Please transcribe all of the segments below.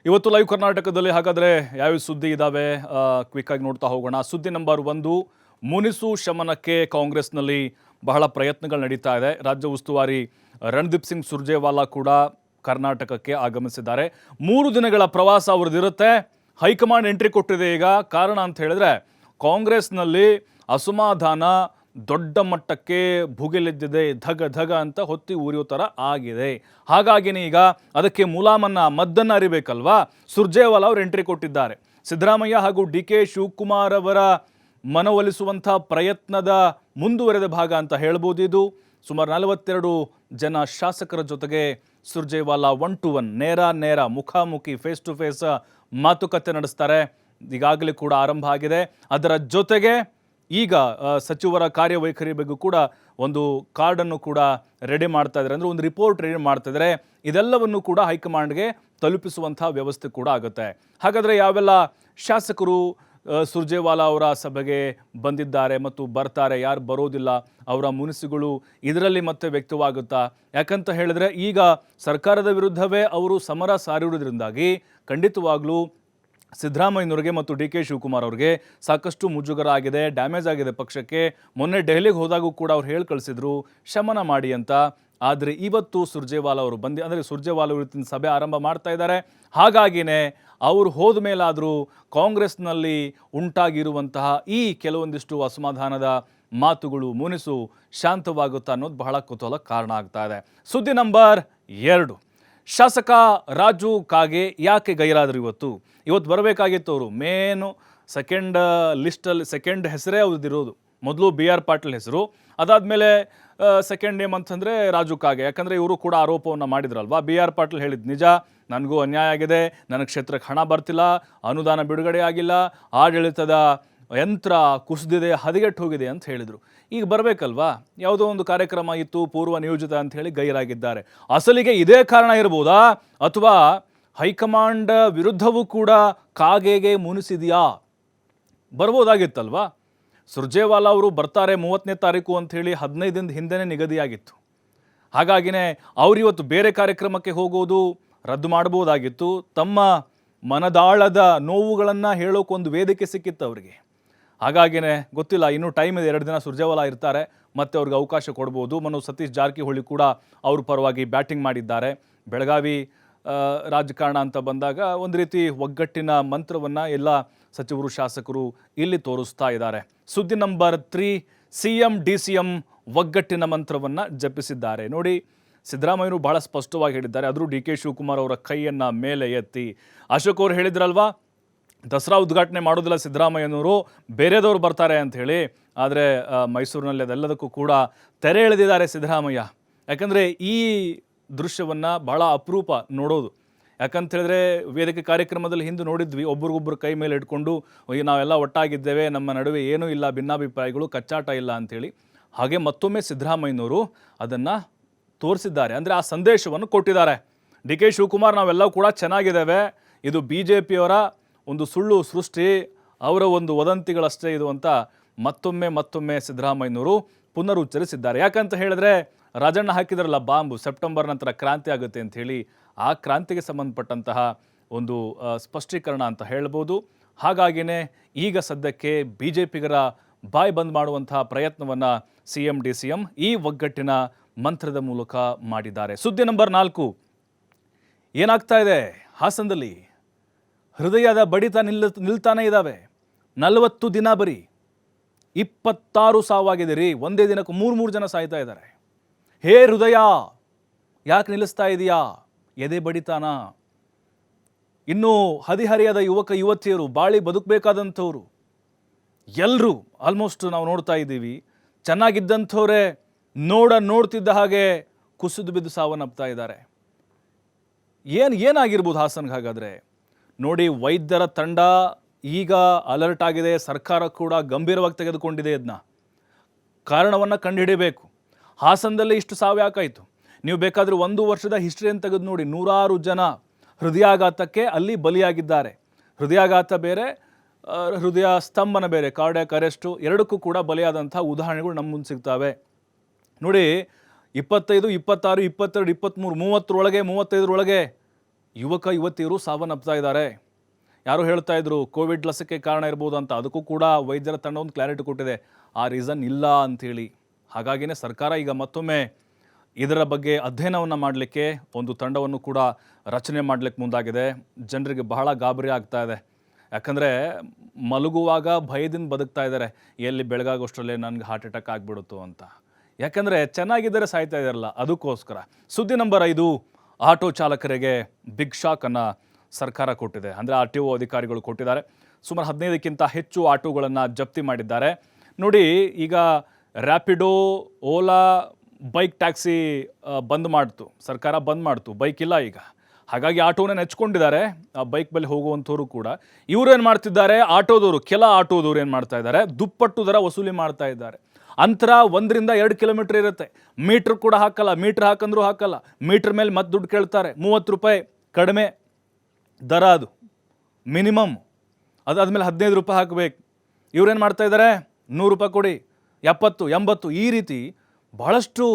ಇವತ್ತು ಲೈವ್ ಕರ್ನಾಟಕದಲ್ಲಿ ಹಾಗಾದರೆ ಯಾವ ಸುದ್ದಿ ಇದ್ದಾವೆ ಕ್ವಿಕ್ ಆಗಿ ನೋಡ್ತಾ ಹೋಗೋಣ. ಸುದ್ದಿ ನಂಬರ್ 1, ಮುನಿಸು ಶಮನಕ್ಕೆ ಕಾಂಗ್ರೆಸ್ನಲ್ಲಿ ಬಹಳ ಪ್ರಯತ್ನಗಳು ನಡೀತಾ ಇದೆ. ರಾಜ್ಯ ಉಸ್ತುವಾರಿ ರಣದೀಪ್ ಸಿಂಗ್ ಸುರ್ಜೇವಾಲಾ ಕೂಡ ಕರ್ನಾಟಕಕ್ಕೆ ಆಗಮಿಸಿದ್ದಾರೆ. 3 ದಿನಗಳ ಪ್ರವಾಸ ಅವ್ರದ್ದಿರುತ್ತೆ. ಹೈಕಮಾಂಡ್ ಎಂಟ್ರಿ ಕೊಟ್ಟಿದೆ. ಈಗ ಕಾರಣ ಅಂತ ಹೇಳಿದ್ರೆ ಕಾಂಗ್ರೆಸ್ನಲ್ಲಿ ಅಸಮಾಧಾನ ದೊಡ್ಡ ಮಟ್ಟಕ್ಕೆ ಭುಗಿಲೆದ್ದಿದೆ. ಧಗ ಧಗ ಅಂತ ಹೊತ್ತಿ ಉರಿಯೋ ಥರ ಆಗಿದೆ. ಹಾಗಾಗಿನೇ ಈಗ ಅದಕ್ಕೆ ಮದ್ದನ್ನು ಅರಿಬೇಕಲ್ವಾ, ಸುರ್ಜೇವಾಲಾ ಅವರು ಎಂಟ್ರಿ ಕೊಟ್ಟಿದ್ದಾರೆ. ಸಿದ್ದರಾಮಯ್ಯ ಹಾಗೂ ಡಿ ಕೆ ಶಿವಕುಮಾರ್ ಅವರ ಮನವೊಲಿಸುವಂಥ ಪ್ರಯತ್ನದ ಮುಂದುವರೆದ ಭಾಗ ಅಂತ ಹೇಳ್ಬೋದು ಇದು. ಸುಮಾರು 42 ಜನ ಶಾಸಕರ ಜೊತೆಗೆ ಸುರ್ಜೇವಾಲಾ 1-to-1 ನೇರ ಮುಖಾಮುಖಿ ಫೇಸ್ ಟು ಫೇಸ್ ಮಾತುಕತೆ ನಡೆಸ್ತಾರೆ. ಈಗಾಗಲೇ ಕೂಡ ಆರಂಭ ಆಗಿದೆ. ಅದರ ಜೊತೆಗೆ ಈಗ ಸಚಿವರ ಕಾರ್ಯವೈಖರಿ ಬಗ್ಗೆ ಕೂಡ ಒಂದು ಕಾರ್ಡನ್ನು ಕೂಡ ರೆಡಿ ಮಾಡ್ತಾ ಇದ್ದಾರೆ, ಅಂದರೆ ಒಂದು ರಿಪೋರ್ಟ್ ರೆಡಿ ಮಾಡ್ತಾ ಇದ್ದಾರೆ. ಇದೆಲ್ಲವನ್ನು ಕೂಡ ಹೈಕಮಾಂಡ್ಗೆ ತಲುಪಿಸುವಂಥ ವ್ಯವಸ್ಥೆ ಕೂಡ ಆಗುತ್ತೆ. ಹಾಗಾದರೆ ಯಾವೆಲ್ಲ ಶಾಸಕರು ಸುರ್ಜೇವಾಲಾ ಅವರ ಸಭೆಗೆ ಬಂದಿದ್ದಾರೆ ಮತ್ತು ಬರ್ತಾರೆ, ಯಾರು ಬರೋದಿಲ್ಲ, ಅವರ ಮುನಿಸುಗಳು ಇದರಲ್ಲಿ ಮತ್ತೆ ವ್ಯಕ್ತವಾಗುತ್ತಾ? ಯಾಕಂತ ಹೇಳಿದ್ರೆ ಈಗ ಸರ್ಕಾರದ ವಿರುದ್ಧವೇ ಅವರು ಸಮರ ಸಾರಿರುವುದರಿಂದಾಗಿ ಖಂಡಿತವಾಗ್ಲೂ ಸಿದ್ದರಾಮಯ್ಯನವ್ರಿಗೆ ಮತ್ತು ಡಿ ಕೆ ಶಿವಕುಮಾರ್ ಅವ್ರಿಗೆ ಸಾಕಷ್ಟು ಮುಜುಗರ ಆಗಿದೆ, ಡ್ಯಾಮೇಜ್ ಆಗಿದೆ ಪಕ್ಷಕ್ಕೆ. ಮೊನ್ನೆ ಡೆಹಲಿಗೆ ಹೋದಾಗೂ ಕೂಡ ಅವ್ರು ಹೇಳಿ ಕಳಿಸಿದ್ರು ಶಮನ ಮಾಡಿ ಅಂತ. ಆದರೆ ಇವತ್ತು ಸುರ್ಜೇವಾಲಾ ಅವರು ಅಂದರೆ ಸುರ್ಜೇವಾಲಾ ಇವತ್ತಿನ ಸಭೆ ಆರಂಭ ಮಾಡ್ತಾ ಇದ್ದಾರೆ. ಹಾಗಾಗಿನೇ ಅವರು ಹೋದ ಮೇಲಾದರೂ ಕಾಂಗ್ರೆಸ್ನಲ್ಲಿ ಉಂಟಾಗಿರುವಂತಹ ಈ ಕೆಲವೊಂದಿಷ್ಟು ಅಸಮಾಧಾನದ ಮಾತುಗಳು ಮುನಿಸು ಶಾಂತವಾಗುತ್ತಾ ಅನ್ನೋದು ಬಹಳ ಕುತೂಹಲ ಕಾರಣ ಆಗ್ತಾ ಇದೆ. ಸುದ್ದಿ ನಂಬರ್ 2, ಶಾಸಕ ರಾಜು ಕಾಗೆ ಯಾಕೆ ಗೈರಾದರು? ಇವತ್ತು ಬರಬೇಕಾಗಿತ್ತು ಅವರು. ಮೇನು ಸೆಕೆಂಡ್ ಹೆಸರೇ ಅವ್ರದ್ದಿರೋದು. ಮೊದಲು BR ಪಾಟೀಲ್ ಹೆಸರು, ಅದಾದಮೇಲೆ ಸೆಕೆಂಡ್ ನೇಮ್ ಅಂತಂದರೆ ರಾಜು ಕಾಗೆ. ಯಾಕಂದರೆ ಇವರು ಕೂಡ ಆರೋಪವನ್ನು ಮಾಡಿದ್ರಲ್ವಾ. BR ಪಾಟೀಲ್ ಹೇಳಿದ್ದು ನಿಜ, ನನಗೂ ಅನ್ಯಾಯ ಆಗಿದೆ, ನನಗೆ ಕ್ಷೇತ್ರಕ್ಕೆ ಹಣ ಬರ್ತಿಲ್ಲ, ಅನುದಾನ ಬಿಡುಗಡೆ ಆಗಿಲ್ಲ, ಆಡಳಿತದ ಯಂತ್ರ ಕುಸಿದಿದೆ, ಹದಗೆಟ್ಟು ಹೋಗಿದೆ ಅಂತ ಹೇಳಿದರು. ಈಗ ಬರಬೇಕಲ್ವಾ, ಯಾವುದೋ ಒಂದು ಕಾರ್ಯಕ್ರಮ ಇತ್ತು ಪೂರ್ವ ನಿಯೋಜಿತ ಅಂತ ಹೇಳಿ ಗೈರಾಗಿದ್ದಾರೆ. ಅಸಲಿಗೆ ಇದೇ ಕಾರಣ ಇರ್ಬೋದಾ, ಅಥವಾ ಹೈಕಮಾಂಡ್ ವಿರುದ್ಧವೂ ಕೂಡ ಕಾಗೆಗೆ ಮುನಿಸಿದೆಯಾ? ಬರ್ಬೋದಾಗಿತ್ತಲ್ವಾ. ಸುರ್ಜೇವಾಲಾ ಅವರು ಬರ್ತಾರೆ 30ನೇ ತಾರೀಕು ಅಂಥೇಳಿ 15 ದಿನದ ಹಿಂದೆನೇ ನಿಗದಿಯಾಗಿತ್ತು. ಹಾಗಾಗಿನೇ ಅವರಿವತ್ತು ಬೇರೆ ಕಾರ್ಯಕ್ರಮಕ್ಕೆ ಹೋಗೋದು ರದ್ದು ಮಾಡ್ಬೋದಾಗಿತ್ತು. ತಮ್ಮ ಮನದಾಳದ ನೋವುಗಳನ್ನು ಹೇಳೋಕ್ಕೊಂದು ವೇದಿಕೆ ಸಿಕ್ಕಿತ್ತು ಅವರಿಗೆ. ಹಾಗಾಗಿನೇ ಗೊತ್ತಿಲ್ಲ, ಇನ್ನೂ ಟೈಮ್ ಇದೆ, 2 ದಿನ ಸುರ್ಜೇವಾಲಾ ಇರ್ತಾರೆ, ಮತ್ತೆ ಅವ್ರಿಗೆ ಅವಕಾಶ ಕೊಡ್ಬೋದು. ಸತೀಶ್ ಜಾರಕಿಹೊಳಿ ಕೂಡ ಅವ್ರ ಪರವಾಗಿ ಬ್ಯಾಟಿಂಗ್ ಮಾಡಿದ್ದಾರೆ. ಬೆಳಗಾವಿ ರಾಜಕಾರಣ ಅಂತ ಬಂದಾಗ ಒಂದು ರೀತಿ ಒಗ್ಗಟ್ಟಿನ ಮಂತ್ರವನ್ನು ಎಲ್ಲ ಸಚಿವರು ಶಾಸಕರು ಇಲ್ಲಿ ತೋರಿಸ್ತಾ ಇದ್ದಾರೆ. ಸುದ್ದಿ ನಂಬರ್ 3, CM DCM ಒಗ್ಗಟ್ಟಿನ ಮಂತ್ರವನ್ನು ಜಪಿಸಿದ್ದಾರೆ. ನೋಡಿ, ಸಿದ್ದರಾಮಯ್ಯರು ಬಹಳ ಸ್ಪಷ್ಟವಾಗಿ ಹೇಳಿದ್ದಾರೆ. ಆದರೂ ಡಿ ಕೆ ಶಿವಕುಮಾರ್ ಅವರ ಕೈಯನ್ನು ಮೇಲೆ ಎತ್ತಿ ಅಶೋಕ್ ಅವರು ಹೇಳಿದ್ರಲ್ವಾ, ದಸರಾ ಉದ್ಘಾಟನೆ ಮಾಡೋದಿಲ್ಲ ಸಿದ್ದರಾಮಯ್ಯನವರು, ಬೇರೆದವರು ಬರ್ತಾರೆ ಅಂಥೇಳಿ. ಆದರೆ ಮೈಸೂರಿನಲ್ಲಿ ಅದೆಲ್ಲದಕ್ಕೂ ಕೂಡ ತೆರೆ ಎಳೆದಿದ್ದಾರೆ ಸಿದ್ದರಾಮಯ್ಯ. ಯಾಕಂದರೆ ಈ ದೃಶ್ಯವನ್ನು ಬಹಳ ಅಪರೂಪ ನೋಡೋದು. ಯಾಕಂತ ಹೇಳಿದ್ರೆ ವೇದಿಕೆ ಕಾರ್ಯಕ್ರಮದಲ್ಲಿ ಹಿಂದೆ ನೋಡಿದ್ವಿ, ಒಬ್ರಿಗೊಬ್ರು ಕೈ ಮೇಲೆ ಇಟ್ಕೊಂಡು ನಾವೆಲ್ಲ ಒಟ್ಟಾಗಿದ್ದೇವೆ, ನಮ್ಮ ನಡುವೆ ಏನೂ ಇಲ್ಲ, ಭಿನ್ನಾಭಿಪ್ರಾಯಗಳು, ಕಚ್ಚಾಟ ಇಲ್ಲ ಅಂಥೇಳಿ. ಹಾಗೆ ಮತ್ತೊಮ್ಮೆ ಸಿದ್ದರಾಮಯ್ಯನವರು ಅದನ್ನು ತೋರಿಸಿದ್ದಾರೆ, ಅಂದರೆ ಆ ಸಂದೇಶವನ್ನು ಕೊಟ್ಟಿದ್ದಾರೆ. ಡಿ ಕೆ ಶಿವಕುಮಾರ್ ನಾವೆಲ್ಲ ಕೂಡ ಚೆನ್ನಾಗಿದ್ದೇವೆ, ಇದು BJPಯವರ ಒಂದು ಸುಳ್ಳು ಸೃಷ್ಟಿ, ಅವರ ಒಂದು ವದಂತಿಗಳಷ್ಟೇ ಇದು ಅಂತ ಮತ್ತೊಮ್ಮೆ ಸಿದ್ದರಾಮಯ್ಯನವರು ಪುನರುಚ್ಚರಿಸಿದ್ದಾರೆ. ಯಾಕಂತ ಹೇಳಿದ್ರೆ ರಾಜಣ್ಣ ಹಾಕಿದ್ರಲ್ಲ ಬಾಂಬು, ಸೆಪ್ಟೆಂಬರ್ ನಂತರ ಕ್ರಾಂತಿ ಆಗುತ್ತೆ ಅಂಥೇಳಿ, ಆ ಕ್ರಾಂತಿಗೆ ಸಂಬಂಧಪಟ್ಟಂತಹ ಒಂದು ಸ್ಪಷ್ಟೀಕರಣ ಅಂತ ಹೇಳ್ಬೋದು. ಹಾಗಾಗಿನೇ ಈಗ ಸದ್ಯಕ್ಕೆ BJPಗರ ಬಾಯಿ ಬಂದ್ ಮಾಡುವಂತಹ ಪ್ರಯತ್ನವನ್ನು CM DCM ಈ ಒಗ್ಗಟ್ಟಿನ ಮಂತ್ರದ ಮೂಲಕ ಮಾಡಿದ್ದಾರೆ. ಸುದ್ದಿ ನಂಬರ್ 4, ಏನಾಗ್ತಾ ಇದೆ ಹಾಸನದಲ್ಲಿ? ಹೃದಯದ ಬಡಿತ ನಿಲ್ತಾನೆ ಇದ್ದಾವೆ. 40 ದಿನ ಬರೀ 26 ಸಾವಾಗಿದೆ ರೀ. ಒಂದೇ ದಿನಕ್ಕೆ 3 ಜನ ಸಾಯ್ತಾ ಇದ್ದಾರೆ. ಹೇ ಹೃದಯ, ಯಾಕೆ ನಿಲ್ಲಿಸ್ತಾ ಇದೆಯಾ? ಎದೆ ಬಡಿತಾನ. ಇನ್ನೂ ಹದಿಹರಿಯದ ಯುವಕ ಯುವತಿಯರು, ಬಾಳಿ ಬದುಕಬೇಕಾದಂಥವ್ರು ಎಲ್ಲರೂ ಆಲ್ಮೋಸ್ಟ್ ನಾವು ನೋಡ್ತಾ ಇದ್ದೀವಿ. ಚೆನ್ನಾಗಿದ್ದಂಥವರೇ ನೋಡ್ತಿದ್ದ ಹಾಗೆ ಕುಸಿದು ಬಿದ್ದು ಸಾವನ್ನಪ್ತಾ ಇದ್ದಾರೆ. ಏನಾಗಿರ್ಬೋದು ಹಾಸನ್ಗೆ? ಹಾಗಾದರೆ ನೋಡಿ, ವೈದ್ಯರ ತಂಡ ಈಗ ಅಲರ್ಟ್ ಆಗಿದೆ, ಸರ್ಕಾರ ಕೂಡ ಗಂಭೀರವಾಗಿ ತೆಗೆದುಕೊಂಡಿದೆ. ಇದನ್ನ ಕಾರಣವನ್ನು ಕಂಡುಹಿಡಿಯಬೇಕು. ಹಾಸನದಲ್ಲಿ ಇಷ್ಟು ಸಾವು ಯಾಕಾಯಿತು? ನೀವು ಬೇಕಾದರೆ 1 ವರ್ಷದ ಹಿಸ್ಟ್ರಿಯನ್ನು ತೆಗೆದು ನೋಡಿ, 100 ಜನ ಹೃದಯಾಘಾತಕ್ಕೆ ಅಲ್ಲಿ ಬಲಿಯಾಗಿದ್ದಾರೆ. ಹೃದಯಾಘಾತ ಬೇರೆ, ಹೃದಯ ಸ್ತಂಭನ ಬೇರೆ, ಕಾರ್ಡಿಯಾಕ್ ಅರೆಸ್ಟು, ಎರಡಕ್ಕೂ ಕೂಡ ಬಲಿಯಾದಂಥ ಉದಾಹರಣೆಗಳು ನಮ್ಮ ಮುಂದೆ ಸಿಗ್ತವೆ. ನೋಡಿ, 25, 26, 22, 23, 30ರೊಳಗೆ 35ರೊಳಗೆ ಯುವತಿಯರು ಸಾವನ್ನಪ್ತಾ ಇದ್ದಾರೆ. ಯಾರು ಹೇಳ್ತಾ ಇದ್ರು ಕೋವಿಡ್ ಲಸಿಕೆ ಕಾರಣ ಇರ್ಬೋದು ಅಂತ, ಅದಕ್ಕೂ ಕೂಡ ವೈದ್ಯರ ತಂಡ ಒಂದು ಕ್ಲಾರಿಟಿ ಕೊಟ್ಟಿದೆ, ಆ ರೀಸನ್ ಇಲ್ಲ ಅಂಥೇಳಿ. ಹಾಗಾಗಿನೇ ಸರ್ಕಾರ ಈಗ ಮತ್ತೊಮ್ಮೆ ಇದರ ಬಗ್ಗೆ ಅಧ್ಯಯನವನ್ನು ಮಾಡಲಿಕ್ಕೆ ಒಂದು ತಂಡವನ್ನು ಕೂಡ ರಚನೆ ಮಾಡಲಿಕ್ಕೆ ಮುಂದಾಗಿದೆ. ಜನರಿಗೆ ಬಹಳ ಗಾಬರಿ ಆಗ್ತಾ ಇದೆ. ಯಾಕಂದರೆ ಮಲಗುವಾಗ ಭಯದಿಂದ ಬದುಕ್ತಾ ಇದ್ದಾರೆ, ಎಲ್ಲಿ ಬೆಳಗಾಗೋಷ್ಟರಲ್ಲೇ ನನಗೆ ಹಾರ್ಟ್ ಅಟ್ಯಾಕ್ ಆಗಿಬಿಡುತ್ತೋ ಅಂತ. ಯಾಕಂದರೆ ಚೆನ್ನಾಗಿದ್ದರೆ ಸಾಯ್ತಾ ಇದ್ದಾರಲ್ಲ, ಅದಕ್ಕೋಸ್ಕರ. ಸುದ್ದಿ ನಂಬರ್ 5, ಆಟೋ ಚಾಲಕರಿಗೆ ಬಿಗ್ ಶಾಕನ್ನು ಸರ್ಕಾರ ಕೊಟ್ಟಿದೆ. ಅಂದರೆ RTO ಅಧಿಕಾರಿಗಳು ಕೊಟ್ಟಿದ್ದಾರೆ. ಸುಮಾರು 15ಕ್ಕಿಂತ ಹೆಚ್ಚು ಆಟೋಗಳನ್ನು ಜಪ್ತಿ ಮಾಡಿದ್ದಾರೆ. ನೋಡಿ, ಈಗ ರ್ಯಾಪಿಡೋ, ಓಲಾ, ಬೈಕ್ ಟ್ಯಾಕ್ಸಿ ಬಂದ್ ಮಾಡ್ತು, ಸರ್ಕಾರ ಬಂದ್ ಮಾಡ್ತು, ಬೈಕ್ ಇಲ್ಲ ಈಗ. ಹಾಗಾಗಿ ಆಟೋನ ನೆಚ್ಕೊಂಡಿದ್ದಾರೆ, ಆ ಬೈಕ್ ಮೇಲೆ ಹೋಗುವಂಥವ್ರು ಕೂಡ. ಇವರು ಏನು ಮಾಡ್ತಿದ್ದಾರೆ, ಕೆಲ ಆಟೋದವರು ಏನು ಮಾಡ್ತಾ ಇದ್ದಾರೆ, ದುಪ್ಪಟ್ಟು ದರ ವಸೂಲಿ ಮಾಡ್ತಾ ಇದ್ದಾರೆ. ಅಂತರ 1 ರಿಂದ 2 ಕಿಲೋಮೀಟರ್ ಇರುತ್ತೆ. ಮೀಟ್ರ್ ಕೂಡ ಹಾಕಲ್ಲ, ಮೀಟ್ರ್ ಹಾಕಂದ್ರೂ ಹಾಕಲ್ಲ. ಮೀಟ್ರ್ ಮೇಲೆ ಮತ್ತೆ ದುಡ್ಡು ಕೇಳ್ತಾರೆ. 30 ರೂಪಾಯಿ ಕಡಿಮೆ ದರ, ಅದು ಮಿನಿಮಮ್. ಅದಾದಮೇಲೆ 15 ರೂಪಾಯಿ ಹಾಕಬೇಕು. ಇವ್ರೇನು ಮಾಡ್ತಾ ಇದ್ದಾರೆ, 100 ರೂಪಾಯಿ ಕೊಡಿ, 70, 80, ಈ ರೀತಿ ಬಹಳಷ್ಟು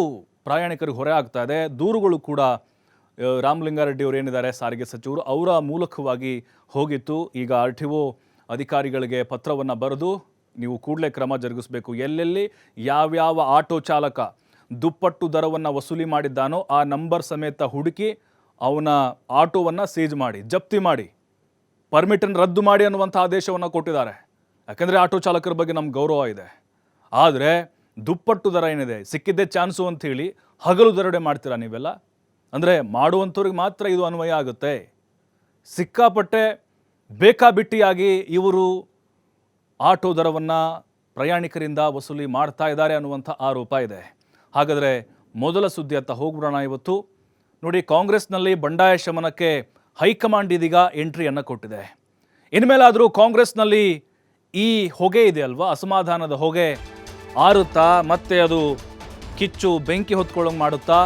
ಪ್ರಯಾಣಿಕರಿಗೆ ಹೊರೆ ಆಗ್ತಾ ಇದೆ. ದೂರುಗಳು ಕೂಡ ರಾಮಲಿಂಗಾರೆಡ್ಡಿ ಅವರು ಏನಿದ್ದಾರೆ ಸಾರಿಗೆ ಸಚಿವರು, ಅವರ ಮೂಲಕವಾಗಿ ಹೋಗಿತ್ತು. ಈಗ RTO ಅಧಿಕಾರಿಗಳಿಗೆ ಪತ್ರವನ್ನು ಬರೆದು ನೀವು ಕೂಡಲೇ ಕ್ರಮ ಜರುಗಿಸಬೇಕು. ಎಲ್ಲೆಲ್ಲಿ ಯಾವ್ಯಾವ ಆಟೋ ಚಾಲಕ ದುಪ್ಪಟ್ಟು ದರವನ್ನು ವಸೂಲಿ ಮಾಡಿದ್ದಾನೋ ಆ ನಂಬರ್ ಸಮೇತ ಹುಡುಕಿ ಅವನ ಆಟೋವನ್ನು ಸೀಜ್ ಮಾಡಿ, ಜಪ್ತಿ ಮಾಡಿ, ಪರ್ಮಿಟನ್ನು ರದ್ದು ಮಾಡಿ ಅನ್ನುವಂಥ ಆದೇಶವನ್ನು ಕೊಟ್ಟಿದ್ದಾರೆ. ಯಾಕಂದರೆ ಆಟೋ ಚಾಲಕರ ಬಗ್ಗೆ ನಮ್ಗೆ ಗೌರವ ಇದೆ. ಆದರೆ ದುಪ್ಪಟ್ಟು ದರ ಏನಿದೆ, ಸಿಕ್ಕಿದ್ದೇ ಚಾನ್ಸು ಅಂಥೇಳಿ ಹಗಲು ದರೋಡೆ ಮಾಡ್ತೀರಾ ನೀವೆಲ್ಲ? ಅಂದರೆ ಮಾಡುವಂಥವ್ರಿಗೆ ಮಾತ್ರ ಇದು ಅನ್ವಯ ಆಗುತ್ತೆ. ಸಿಕ್ಕಾಪಟ್ಟೆ ಬೇಕಾಬಿಟ್ಟಿಯಾಗಿ ಇವರು ಆಟೋ ದರವನ್ನು ಪ್ರಯಾಣಿಕರಿಂದ ವಸೂಲಿ ಮಾಡ್ತಾ ಇದ್ದಾರೆ ಅನ್ನುವಂಥ ಆರೋಪ ಇದೆ. ಹಾಗಾದರೆ ಮೊದಲ ಸುದ್ದಿ ಅಂತ ಹೋಗ್ಬಿಡೋಣ ಇವತ್ತು. ನೋಡಿ, ಕಾಂಗ್ರೆಸ್ನಲ್ಲಿ ಬಂಡಾಯ ಶಮನಕ್ಕೆ ಹೈಕಮಾಂಡ್ ಇದೀಗ ಎಂಟ್ರಿಯನ್ನು ಕೊಟ್ಟಿದೆ. ಇನ್ಮೇಲಾದರೂ ಕಾಂಗ್ರೆಸ್ನಲ್ಲಿ ಈ ಹೊಗೆ ಇದೆ ಅಲ್ವಾ, ಅಸಮಾಧಾನದ ಹೊಗೆ ಆರುತ್ತಾ, ಮತ್ತೆ ಅದು ಕಿಚ್ಚು ಬೆಂಕಿ ಹೊತ್ಕೊಳ್ಳೋಂಗೆ ಮಾಡುತ್ತಾ?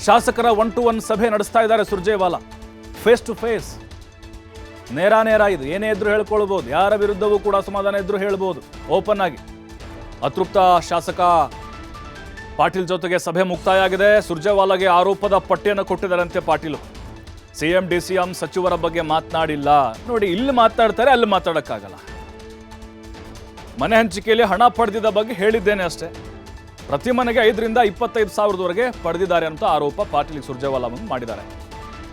ಶಾಸಕರ 1-to-1 ಸಭೆ ನಡೆಸ್ತಾ ಇದ್ದಾರೆ ಸುರ್ಜೇವಾಲಾ. ಫೇಸ್ ಟು ಫೇಸ್, ನೇರ ಇದು. ಏನೇ ಇದ್ರೂ ಹೇಳ್ಕೊಳ್ಬೋದು, ಯಾರ ವಿರುದ್ಧವೂ ಕೂಡ ಅಸಮಾಧಾನ ಇದ್ರೂ ಹೇಳ್ಬೋದು ಓಪನ್ ಆಗಿ. ಅತೃಪ್ತ ಶಾಸಕ ಪಾಟೀಲ್ ಜೊತೆಗೆ ಸಭೆ ಮುಕ್ತಾಯ ಆಗಿದೆ. ಸುರ್ಜೇವಾಲಾಗೆ ಆರೋಪದ ಪಟ್ಟಿಯನ್ನು ಕೊಟ್ಟಿದ್ದಾರಂತೆ ಪಾಟೀಲು. CM DCM ಸಚಿವರ ಬಗ್ಗೆ ಮಾತನಾಡಿಲ್ಲ. ನೋಡಿ, ಇಲ್ಲಿ ಮಾತಾಡ್ತಾರೆ, ಅಲ್ಲಿ ಮಾತಾಡೋಕ್ಕಾಗಲ್ಲ. ಮನೆ ಹಂಚಿಕೆಯಲ್ಲಿ ಹಣ ಪಡೆದಿದ್ದ ಬಗ್ಗೆ ಹೇಳಿದ್ದೇನೆ ಅಷ್ಟೇ. ಪ್ರತಿ ಮನೆಗೆ 5 ರಿಂದ 25 ಸಾವಿರದವರೆಗೆ ಪಡೆದಿದ್ದಾರೆ ಅಂತ ಆರೋಪ ಪಾಟೀಲ್ ಸುರ್ಜೇವಾಲಾ ಮಾಡಿದ್ದಾರೆ.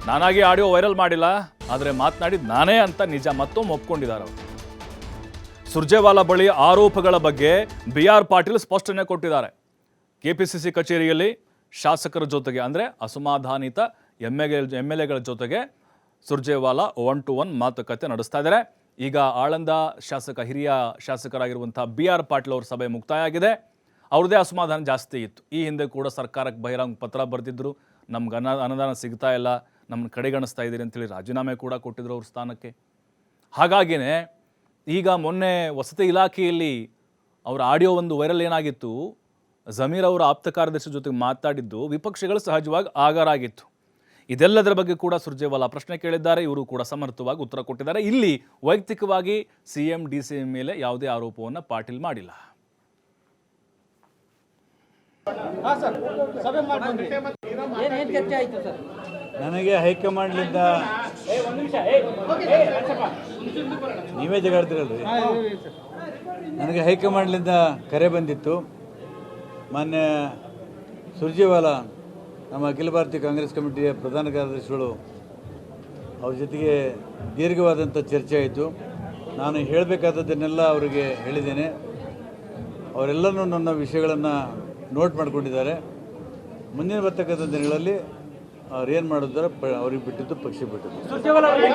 ನಾನಾಗಿ ಆಡಿಯೋ ವೈರಲ್ ಮಾಡಿಲ್ಲ, ಆದರೆ ಮಾತನಾಡಿದ ನಾನೇ ಅಂತ ನಿಜ ಮತ್ತೊಮ್ಮೆ ಒಪ್ಕೊಂಡಿದ್ದಾರೆ ಅವರು. ಸುರ್ಜೇವಾಲಾ ಬಳಿ ಆರೋಪಗಳ ಬಗ್ಗೆ BR ಪಾಟೀಲ್ ಸ್ಪಷ್ಟನೆ ಕೊಟ್ಟಿದ್ದಾರೆ. KPCC ಕಚೇರಿಯಲ್ಲಿ ಶಾಸಕರ ಜೊತೆಗೆ, ಅಂದರೆ ಅಸಮಾಧಾನಿತ MLAಗಳ ಜೊತೆಗೆ ಸುರ್ಜೇವಾಲಾ 1-to-1 ಮಾತುಕತೆ ನಡೆಸ್ತಾ ಇದ್ದಾರೆ. ಈಗ ಆಳಂದ ಹಿರಿಯ ಶಾಸಕರಾಗಿರುವಂಥ BR ಪಾಟೀಲ್ ಅವ್ರ ಸಭೆ ಮುಕ್ತಾಯ ಆಗಿದೆ. ಅವ್ರದ್ದೇ ಅಸಮಾಧಾನ ಜಾಸ್ತಿ ಇತ್ತು. ಈ ಹಿಂದೆ ಕೂಡ ಸರ್ಕಾರಕ್ಕೆ ಬಹಿರಂಗ ಪತ್ರ ಬರೆದಿದ್ರು, ನಮ್ಗೆ ಅನುದಾನ ಸಿಗ್ತಾ ಇಲ್ಲ, ನಮ್ಮನ್ನು ಕಡೆಗಣಿಸ್ತಾ ಇದ್ದೀರಿ ಅಂತೇಳಿ ರಾಜೀನಾಮೆ ಕೂಡ ಕೊಟ್ಟಿದ್ರು ಅವ್ರ ಸ್ಥಾನಕ್ಕೆ. ಹಾಗಾಗಿನೇ ಈಗ ಮೊನ್ನೆ ವಸತಿ ಇಲಾಖೆಯಲ್ಲಿ ಅವರ ಆಡಿಯೋ ಒಂದು ವೈರಲ್ ಏನಾಗಿತ್ತು, ಜಮೀರ್ ಅವರ ಆಪ್ತ ಕಾರ್ಯದರ್ಶಿ ಜೊತೆಗೆ ಮಾತಾಡಿದ್ದು ವಿಪಕ್ಷಗಳು ಸಹಜವಾಗಿ ಆಗಾರಾಗಿತ್ತು. ಇದೆಲ್ಲದರ ಬಗ್ಗೆ ಕೂಡ ಸುರ್ಜೇವಾಲಾ ಪ್ರಶ್ನೆ ಕೇಳಿದ್ದಾರೆ. ಇವರು ಕೂಡ ಸಮರ್ಥವಾಗಿ ಉತ್ತರ ಕೊಟ್ಟಿದ್ದಾರೆ. ಇಲ್ಲಿ ವೈಯಕ್ತಿಕವಾಗಿ CM DCM ಮೇಲೆ ಯಾವುದೇ ಆರೋಪವನ್ನು ಪಾಟೀಲ್ ಮಾಡಿಲ್ಲ. ನನಗೆ ಹೈಕಮಾಂಡ್ಲಿಂದ ನೀವೇ ಜಗಾಡ್ತಿರಲ್ರಿ, ನನಗೆ ಹೈಕಮಾಂಡ್ಲಿಂದ ಕರೆ ಬಂದಿತ್ತು. ಮಾನ್ಯ ಸುರ್ಜೇವಾಲಾ ನಮ್ಮ ಅಖಿಲ ಭಾರತೀಯ ಕಾಂಗ್ರೆಸ್ ಕಮಿಟಿಯ ಪ್ರಧಾನ ಕಾರ್ಯದರ್ಶಿಗಳು, ಅವ್ರ ಜೊತೆಗೆ ದೀರ್ಘವಾದಂಥ ಚರ್ಚೆ ಆಯಿತು. ನಾನು ಹೇಳಬೇಕಾದದ್ದನ್ನೆಲ್ಲ ಅವರಿಗೆ ಹೇಳಿದ್ದೇನೆ. ಅವರೆಲ್ಲರೂ ನನ್ನ ವಿಷಯಗಳನ್ನು ನೋಟ್ ಮಾಡಿಕೊಂಡಿದ್ದಾರೆ. ಮುಂದಿನ ಬರ್ತಕ್ಕಂಥ ದಿನಗಳಲ್ಲಿ ಅವ್ರು ಏನು ಮಾಡಿದ್ದಾರೆ ಅವ್ರಿಗೆ ಬಿಟ್ಟಿದ್ದು, ಪಕ್ಷ ಬಿಟ್ಟಿದ್ದು.